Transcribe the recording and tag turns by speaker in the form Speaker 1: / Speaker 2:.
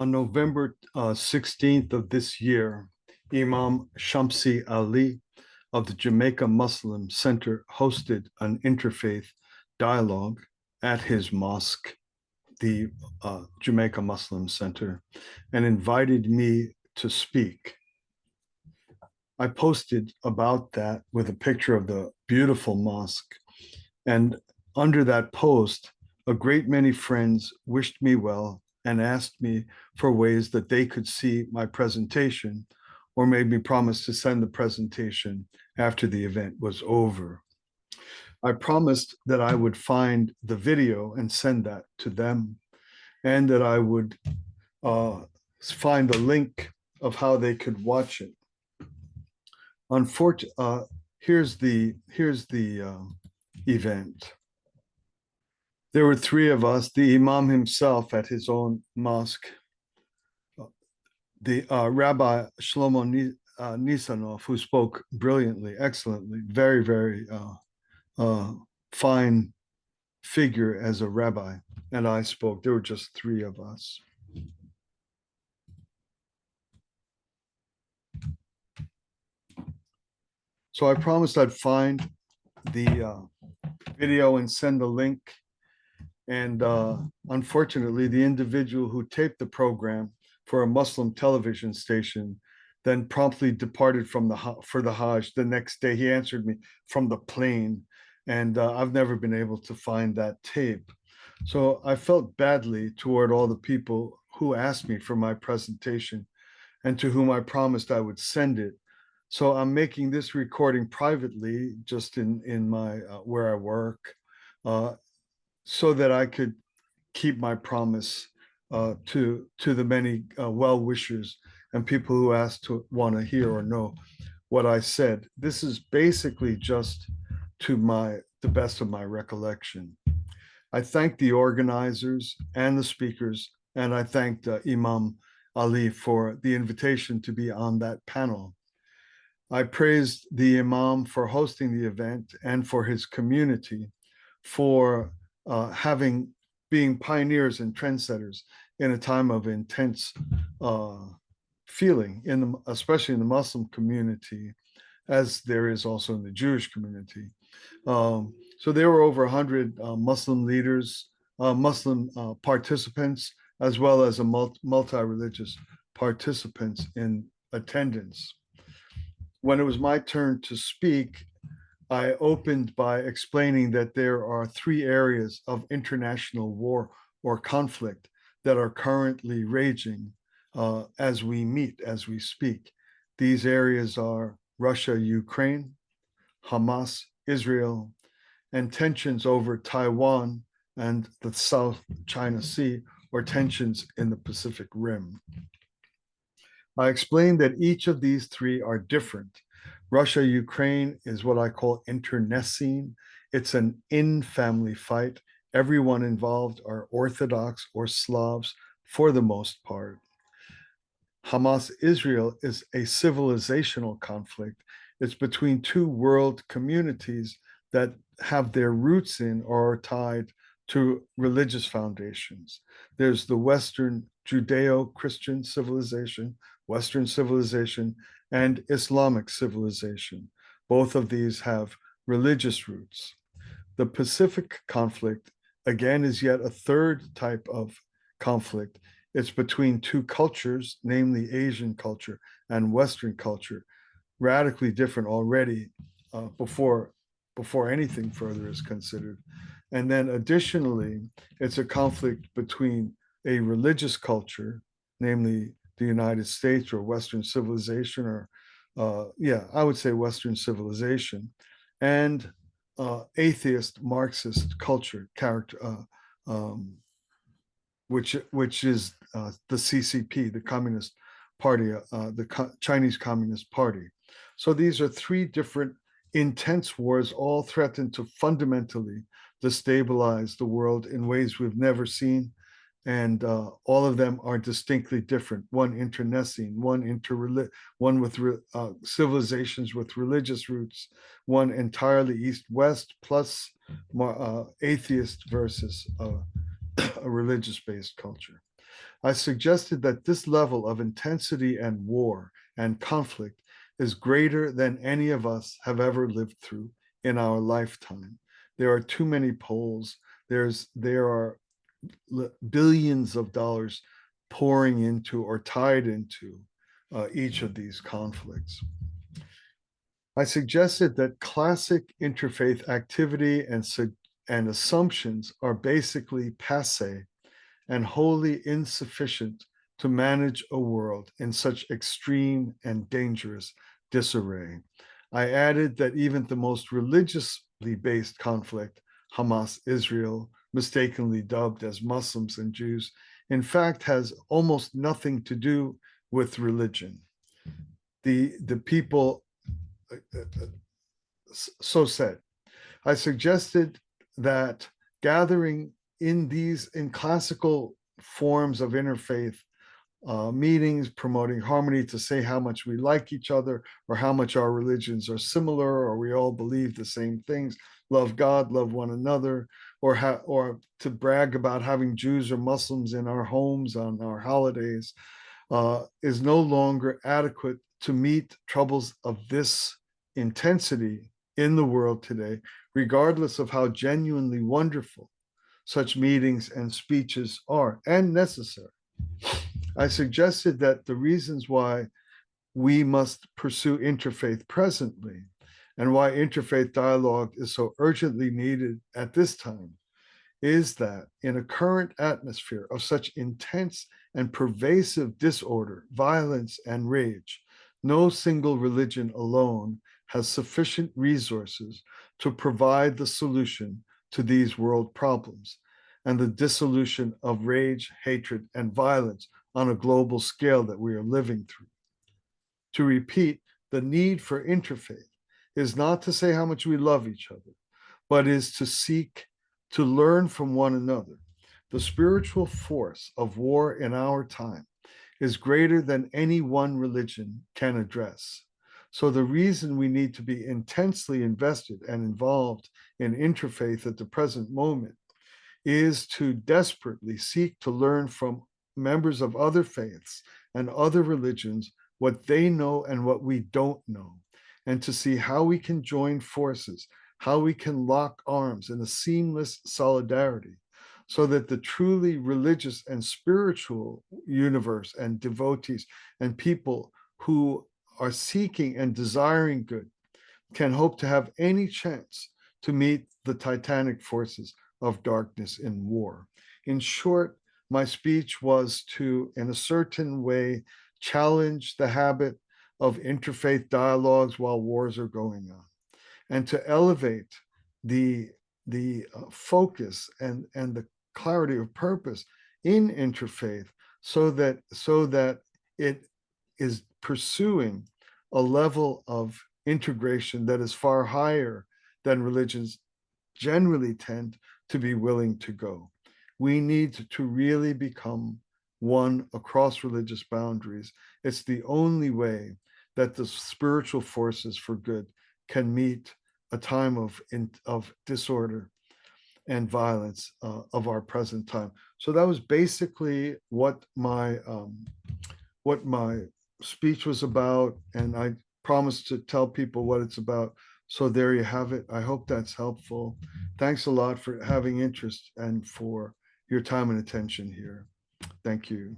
Speaker 1: On November 16th of this year, Imam Shamsi Ali of the Jamaica Muslim Center hosted an interfaith dialogue at his mosque, the Jamaica Muslim Center, and invited me to speak. I posted about that with a picture of the beautiful mosque. And under that post, a great many friends wished me well and asked me for ways that they could see my presentation or made me promise to send the presentation after the event was over. I promised that I would find the video and send that to them, and that I would find a link of how they could watch it. Unfortunately, here's the event. There were three of us, the Imam himself at his own mosque, the Rabbi Shlomo Nisanov, who spoke brilliantly, excellently, very, very fine figure as a rabbi, and I spoke. There were just three of us. So I promised I'd find the video and send the link. And unfortunately, the individual who taped the program for a Muslim television station then promptly departed for the Hajj the next day. He answered me from the plane, and I've never been able to find that tape. So I felt badly toward all the people who asked me for my presentation and to whom I promised I would send it. So I'm making this recording privately, just in my where I work, so that I could keep my promise to the many well-wishers and people who asked to want to hear or know what I said. This is basically just to the best of my recollection. I thank the organizers and the speakers, and I thanked Imam Ali for the invitation to be on that panel. I praised the Imam for hosting the event and for his community for being pioneers and trendsetters in a time of intense feeling, especially in the Muslim community, as there is also in the Jewish community. So there were over 100 Muslim leaders, Muslim participants, as well as multi-religious participants in attendance. When it was my turn to speak, I opened by explaining that there are three areas of international war or conflict that are currently raging as we speak. These areas are Russia, Ukraine, Hamas, Israel, and tensions over Taiwan and the South China Sea, or tensions in the Pacific Rim. I explained that each of these three are different. Russia, Ukraine is what I call internecine. It's an in-family fight. Everyone involved are Orthodox or Slavs for the most part. Hamas-Israel is a civilizational conflict. It's between two world communities that have their roots in or are tied to religious foundations. There's the Western Judeo-Christian civilization, Western civilization, and Islamic civilization. Both of these have religious roots. The Pacific conflict, again, is yet a third type of conflict. It's between two cultures, namely Asian culture and Western culture, radically different already before anything further is considered. And then additionally, it's a conflict between a religious culture, namely the United States or Western civilization, or I would say Western civilization, and atheist Marxist culture character, which is the CCP, the Communist Party, the Chinese Communist Party. So these are three different intense wars, all threaten to fundamentally destabilize the world in ways we've never seen. And all of them are distinctly different. One internecine, one with civilizations with religious roots, one entirely East-West, plus atheist versus a religious-based culture. I suggested that this level of intensity and war and conflict is greater than any of us have ever lived through in our lifetime. There are too many polls. There are billions of dollars pouring into or tied into each of these conflicts. I suggested that classic interfaith activity and assumptions are basically passe and wholly insufficient to manage a world in such extreme and dangerous disarray. I added that even the most religiously based conflict, Hamas-Israel, mistakenly dubbed as Muslims and Jews, in fact has almost nothing to do with religion. The people so said. I suggested that gathering in classical forms of interfaith meetings, promoting harmony to say how much we like each other or how much our religions are similar or we all believe the same things, love God, love one another, or to brag about having Jews or Muslims in our homes on our holidays is no longer adequate to meet troubles of this intensity in the world today, regardless of how genuinely wonderful such meetings and speeches are and necessary. I suggested that the reasons why we must pursue interfaith presently and why interfaith dialogue is so urgently needed at this time is that in a current atmosphere of such intense and pervasive disorder, violence, and rage, no single religion alone has sufficient resources to provide the solution to these world problems and the dissolution of rage, hatred, and violence on a global scale that we are living through. To repeat, the need for interfaith is not to say how much we love each other, but is to seek to learn from one another. The spiritual force of war in our time is greater than any one religion can address. So the reason we need to be intensely invested and involved in interfaith at the present moment is to desperately seek to learn from members of other faiths and other religions what they know and what we don't know, and to see how we can join forces, how we can lock arms in a seamless solidarity so that the truly religious and spiritual universe and devotees and people who are seeking and desiring good can hope to have any chance to meet the titanic forces of darkness in war. In short, my speech was to, in a certain way, challenge the habit of interfaith dialogues while wars are going on, and to elevate the focus and the clarity of purpose in interfaith so that it is pursuing a level of integration that is far higher than religions generally tend to be willing to go. We need to really become one across religious boundaries. It's the only way that the spiritual forces for good can meet a time of disorder and violence of our present time. So that was basically what my speech was about, and I promised to tell people what it's about. So there you have it. I hope that's helpful. Thanks a lot for having interest and for your time and attention here. Thank you.